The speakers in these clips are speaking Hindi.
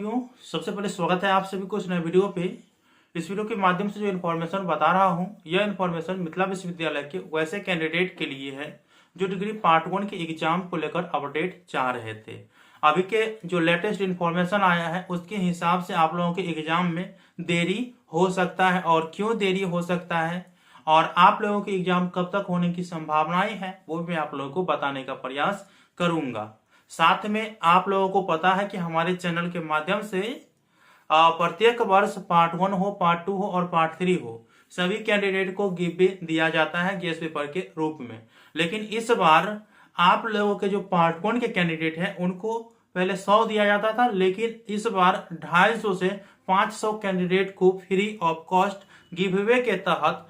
क्यों सबसे पहले स्वागत है आप सभी को इस नए वीडियो पे। इस वीडियो के माध्यम से जो इन्फॉर्मेशन बता रहा हूँ, यह इन्फॉर्मेशन मिथिला विश्वविद्यालय के वैसे कैंडिडेट के लिए है जो डिग्री पार्ट 1 के एग्जाम को लेकर अपडेट चाह रहे थे। अभी के जो लेटेस्ट इन्फॉर्मेशन आया है उसके हिसाब से आप लोगों के एग्जाम में देरी हो सकता है, और क्यों देरी हो सकता है और आप लोगों के एग्जाम कब तक होने की संभावनाएं हैं वो मैं आप लोगों को बताने का प्रयास करूंगा। साथ में आप लोगों को पता है कि हमारे चैनल के माध्यम से प्रत्येक वर्ष पार्ट 1 हो, पार्ट 2 हो और पार्ट 3 हो, सभी कैंडिडेट को गिवे दिया जाता है गेस्ट पेपर के रूप में। लेकिन इस बार आप लोगों के जो पार्ट 1 के कैंडिडेट हैं उनको पहले 100 दिया जाता था, लेकिन इस बार 250 से 500 कैंडिडेट को फ्री ऑफ कॉस्ट गिवअवे के तहत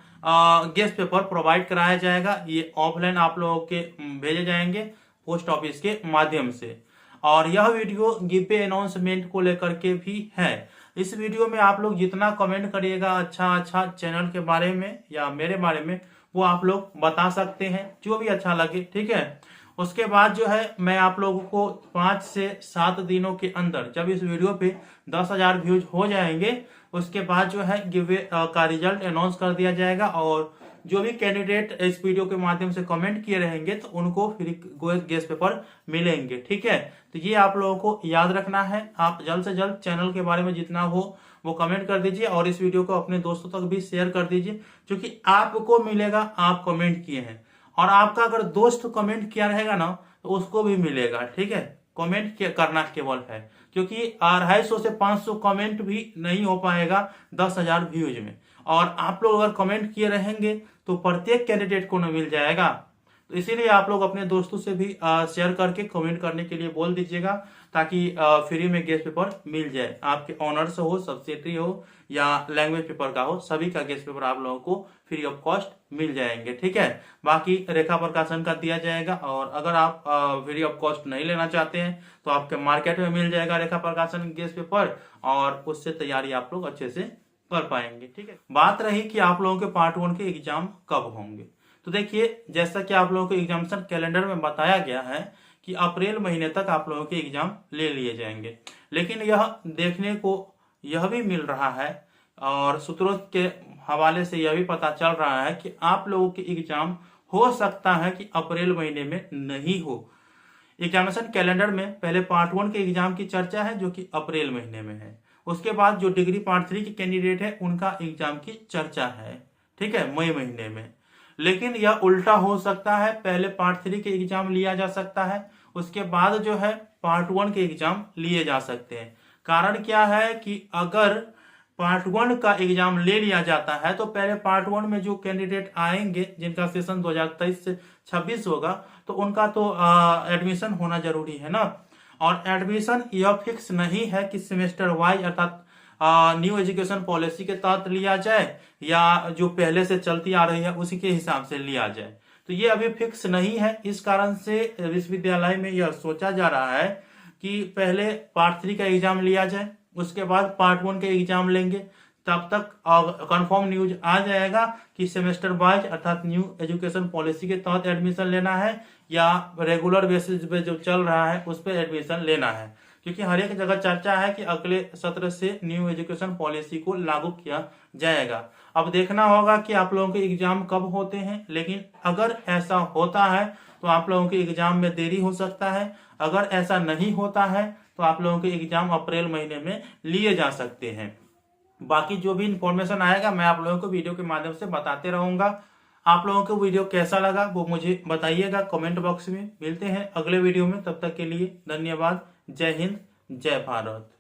गेस्ट पेपर प्रोवाइड कराया जाएगा। ये ऑफलाइन आप लोगों के भेजे जाएंगे पोस्ट ऑफिस के माध्यम से, और यह वीडियो गिवे अनाउंसमेंट को लेकर के भी है। इस वीडियो में आप लोग जितना कमेंट करिएगा अच्छा चैनल के बारे में या मेरे बारे में, वो आप लोग बता सकते हैं, जो भी अच्छा लगे, ठीक है। उसके बाद जो है मैं आप लोगों को 5 से 7 दिनों के अंदर जब इस वीडियो पे 10,000 व्यूज हो जाएंगे उसके बाद जो है गिवे का रिजल्ट अनाउंस कर दिया जाएगा, और जो भी कैंडिडेट इस वीडियो के माध्यम से कमेंट किए रहेंगे तो उनको फ्री गेस्ट पेपर मिलेंगे, ठीक है। तो ये आप लोगों को याद रखना है। आप जल्द से जल्द चैनल के बारे में जितना हो वो कमेंट कर दीजिए और इस वीडियो को अपने दोस्तों तक भी शेयर कर दीजिए, क्योंकि आपको मिलेगा, आप कमेंट किए हैं, और आपका अगर दोस्त कमेंट किया रहेगा ना तो उसको भी मिलेगा, ठीक है। कमेंट करना केवल है, क्योंकि 250 से 500 कमेंट भी नहीं हो पाएगा 10,000 व्यूज में, और आप लोग अगर कमेंट किए रहेंगे तो प्रत्येक कैंडिडेट को न मिल जाएगा। तो इसीलिए आप लोग अपने दोस्तों से भी शेयर करके कमेंट करने के लिए बोल दीजिएगा, ताकि फ्री में गेस्ट पेपर मिल जाए। आपके ऑनर्स हो, सब्सिडी हो या लैंग्वेज पेपर का हो, सभी का गेस्ट पेपर आप लोगों को फ्री ऑफ कॉस्ट मिल जाएंगे, ठीक है। बाकी रेखा प्रकाशन का दिया जाएगा, और अगर आप फ्री ऑफ कॉस्ट नहीं लेना चाहते हैं तो आपके मार्केट में मिल जाएगा रेखा प्रकाशन गेस्ट पेपर, और उससे तैयारी आप लोग अच्छे से कर पाएंगे, ठीक है। बात रही कि आप लोगों के पार्ट 1 के एग्जाम कब होंगे, तो देखिए जैसा कि आप लोगों को एग्जामिनेशन कैलेंडर में बताया गया है कि अप्रैल महीने तक आप लोगों के एग्जाम ले लिए जाएंगे। लेकिन यह देखने को यह भी मिल रहा है और सूत्रों के हवाले से यह भी पता चल रहा है कि आप लोगों के एग्जाम हो सकता है कि अप्रैल महीने में नहीं हो। एग्जामिनेशन कैलेंडर में पहले पार्ट 1 के एग्जाम की चर्चा है जो कि अप्रैल महीने में है। उसके बाद जो डिग्री पार्ट 3 के कैंडिडेट है उनका एग्जाम की चर्चा है, ठीक है, मई महीने में। लेकिन यह उल्टा हो सकता है, पहले पार्ट 3 के एग्जाम लिया जा सकता है, उसके बाद जो है पार्ट 1 के एग्जाम लिए जा सकते हैं। कारण क्या है कि अगर पार्ट 1 का एग्जाम ले लिया जाता है तो पहले पार्ट 1 में जो कैंडिडेट आएंगे जिनका सेशन 2023 से 26 होगा तो उनका तो एडमिशन होना जरूरी है ना। और एडमिशन यह फिक्स नहीं है कि सेमेस्टर वाइज अर्थात न्यू एजुकेशन पॉलिसी के तहत लिया जाए या जो पहले से चलती आ रही है उसी के हिसाब से लिया जाए, तो ये अभी फिक्स नहीं है। इस कारण से विश्वविद्यालय में यह सोचा जा रहा है कि पहले पार्ट 3 का एग्जाम लिया जाए, उसके बाद पार्ट 1 के एग्जाम लेंगे, तब तक कंफर्म न्यूज आ जाएगा कि सेमेस्टर वाइज अर्थात न्यू एजुकेशन पॉलिसी के तहत एडमिशन लेना है या रेगुलर बेसिस पे जो चल रहा है उस पर एडमिशन लेना है। क्योंकि हर एक जगह चर्चा है कि अगले सत्र से न्यू एजुकेशन पॉलिसी को लागू किया जाएगा। अब देखना होगा कि आप लोगों के एग्जाम कब होते हैं, लेकिन अगर ऐसा होता है तो आप लोगों के एग्जाम में देरी हो सकता है। अगर ऐसा नहीं होता है तो आप लोगों के एग्जाम अप्रैल महीने में लिए जा सकते हैं। बाकी जो भी इंफॉर्मेशन आएगा मैं आप लोगों को वीडियो के माध्यम से बताते रहूंगा। आप लोगों को वीडियो कैसा लगा वो मुझे बताइएगा कमेंट बॉक्स में। मिलते हैं अगले वीडियो में, तब तक के लिए धन्यवाद। जय हिंद, जय भारत।